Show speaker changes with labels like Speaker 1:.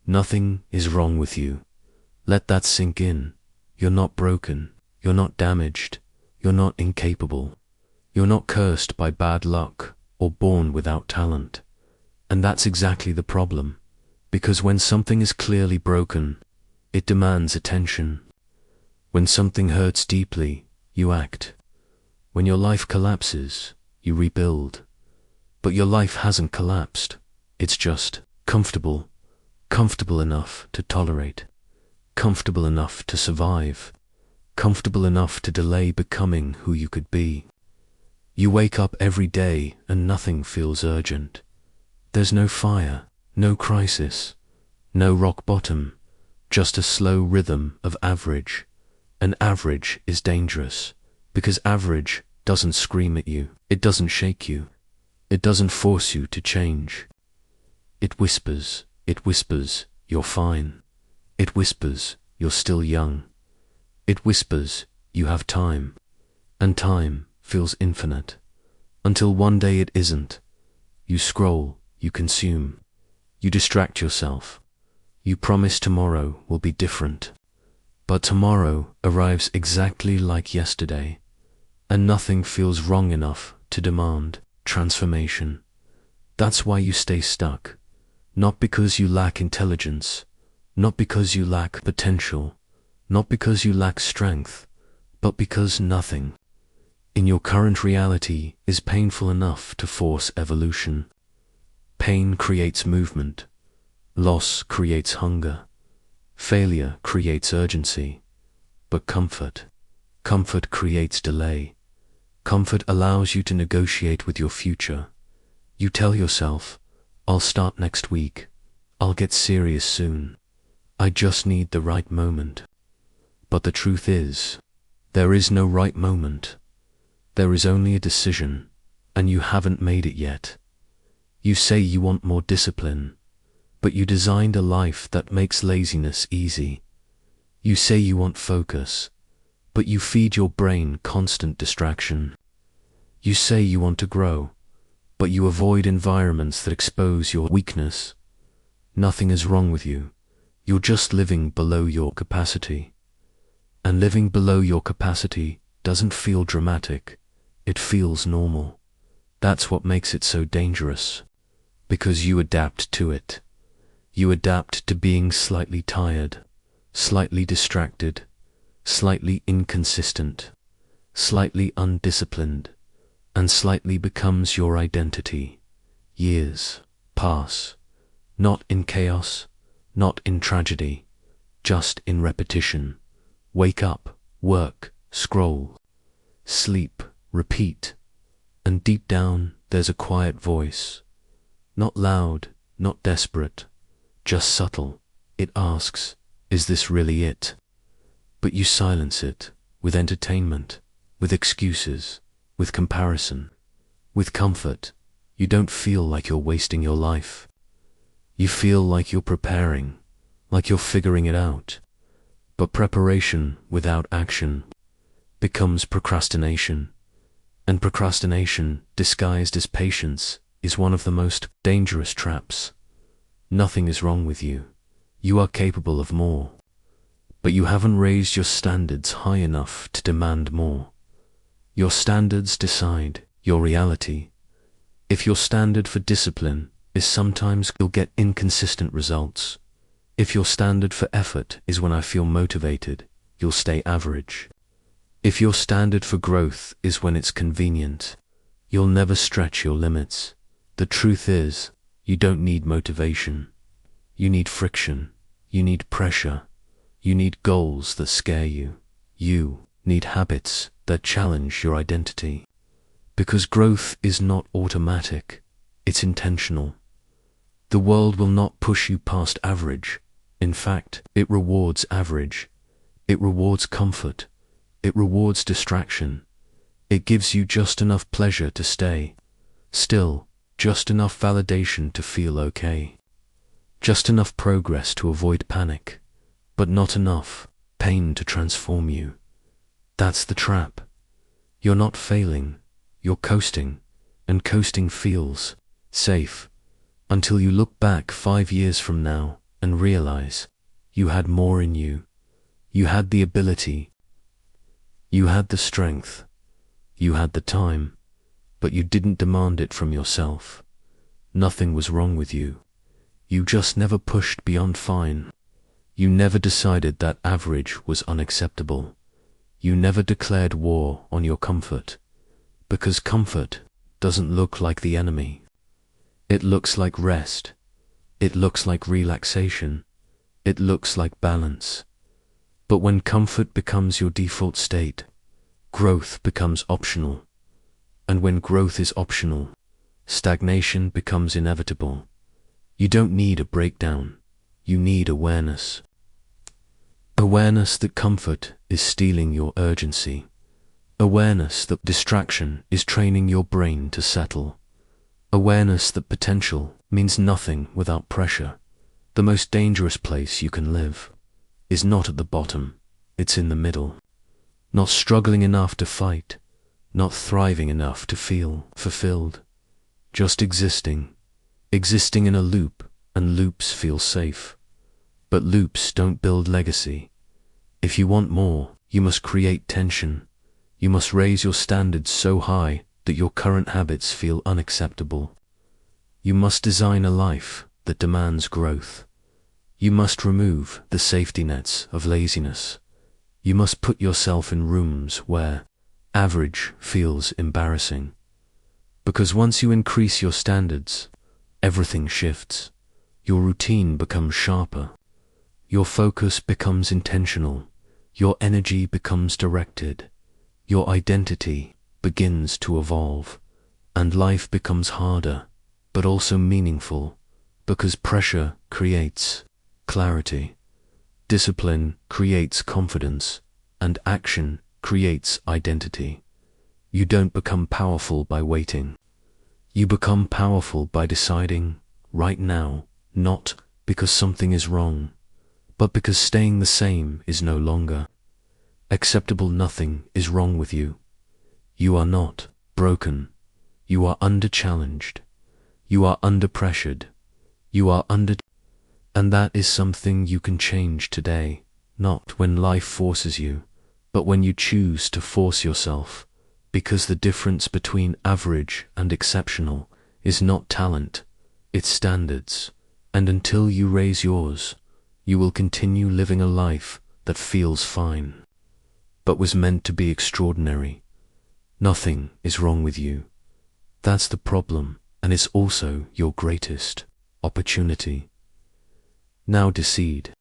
Speaker 1: Nothing is wrong with you. Let that sink in. You're not broken. You're not damaged. You're not incapable. You're not cursed by bad luck or born without talent. And that's exactly the problem. Because when something is clearly broken, it demands attention. When something hurts deeply, you act. When your life collapses, you rebuild. But your life hasn't collapsed. It's just comfortable. Comfortable enough to tolerate. Comfortable enough to survive. Comfortable enough to delay becoming who you could be. You wake up every day and nothing feels urgent. There's no fire, no crisis, no rock bottom, just a slow rhythm of average. And average is dangerous, because average doesn't scream at you, it doesn't shake you, it doesn't force you to change. It whispers, you're fine. It whispers, you're still young. It whispers, you have time. And time feels infinite. Until one day it isn't. You scroll, you consume, you distract yourself. You promise tomorrow will be different. But tomorrow arrives exactly like yesterday, and nothing feels wrong enough to demand transformation. That's why you stay stuck. Not because you lack intelligence, not because you lack potential, not because you lack strength, but because nothing in your current reality is painful enough to force evolution. Pain creates movement. Loss creates hunger. Failure creates urgency. But comfort creates delay. Comfort allows you to negotiate with your future. You tell yourself, I'll start next week. I'll get serious soon. I just need the right moment. But the truth is, there is no right moment. There is only a decision, and you haven't made it yet. You say you want more discipline, but you designed a life that makes laziness easy. You say you want focus, but you feed your brain constant distraction. You say you want to grow, but you avoid environments that expose your weakness. Nothing is wrong with you. You're just living below your capacity. And living below your capacity doesn't feel dramatic. It feels normal. That's what makes it so dangerous. Because you adapt to it. You adapt to being slightly tired, slightly distracted, slightly inconsistent, slightly undisciplined, and slightly becomes your identity. Years pass, not in chaos, not in tragedy, just in repetition. Wake up, work, scroll, sleep, repeat, and deep down there's a quiet voice. Not loud, not desperate, just subtle. It asks, is this really it? But you silence it with entertainment, with excuses, with comparison, with comfort. You don't feel like you're wasting your life. You feel like you're preparing, like you're figuring it out. But preparation without action becomes procrastination. And procrastination, disguised as patience, is one of the most dangerous traps. Nothing is wrong with you. You are capable of more. But you haven't raised your standards high enough to demand more. Your standards decide your reality. If your standard for discipline is sometimes you'll get inconsistent results. If your standard for effort is when I feel motivated, you'll stay average. If your standard for growth is when it's convenient, you'll never stretch your limits. The truth is, you don't need motivation. You need friction. You need pressure. You need goals that scare you. You need habits that challenge your identity. Because growth is not automatic, it's intentional. The world will not push you past average. In fact, it rewards average. It rewards comfort. It rewards distraction. It gives you just enough pleasure to stay. Still, just enough validation to feel okay. Just enough progress to avoid panic. But not enough pain to transform you. That's the trap. You're not failing. You're coasting. And coasting feels safe. Until you look back 5 years from now and realize you had more in you. You had the ability, you had the strength, you had the time, but you didn't demand it from yourself. Nothing was wrong with you. You just never pushed beyond fine. You never decided that average was unacceptable. You never declared war on your comfort, because comfort doesn't look like the enemy. It looks like rest. It looks like relaxation. It looks like balance. But when comfort becomes your default state, growth becomes optional. And when growth is optional, stagnation becomes inevitable. You don't need a breakdown. You need awareness. Awareness that comfort is stealing your urgency. Awareness that distraction is training your brain to settle. Awareness that potential means nothing without pressure. The most dangerous place you can live is not at the bottom, it's in the middle. Not struggling enough to fight, not thriving enough to feel fulfilled. Just existing in a loop, and loops feel safe. But loops don't build legacy. If you want more, you must create tension. You must raise your standards so high that your current habits feel unacceptable. You must design a life that demands growth. You must remove the safety nets of laziness. You must put yourself in rooms where average feels embarrassing. Because once you increase your standards, everything shifts. Your routine becomes sharper. Your focus becomes intentional. Your energy becomes directed. Your identity begins to evolve. And life becomes harder, but also meaningful, because pressure creates clarity. Discipline creates confidence, and action creates identity. You don't become powerful by waiting. You become powerful by deciding right now, not because something is wrong, but because staying the same is no longer acceptable. Nothing is wrong with you. You are not broken. You are under-challenged. You are under-pressured. You are and that is something you can change today, not when life forces you, but when you choose to force yourself, because the difference between average and exceptional is not talent, it's standards, and until you raise yours, you will continue living a life that feels fine, but was meant to be extraordinary. Nothing is wrong with you. That's the problem, and it's also your greatest opportunity. Now decide.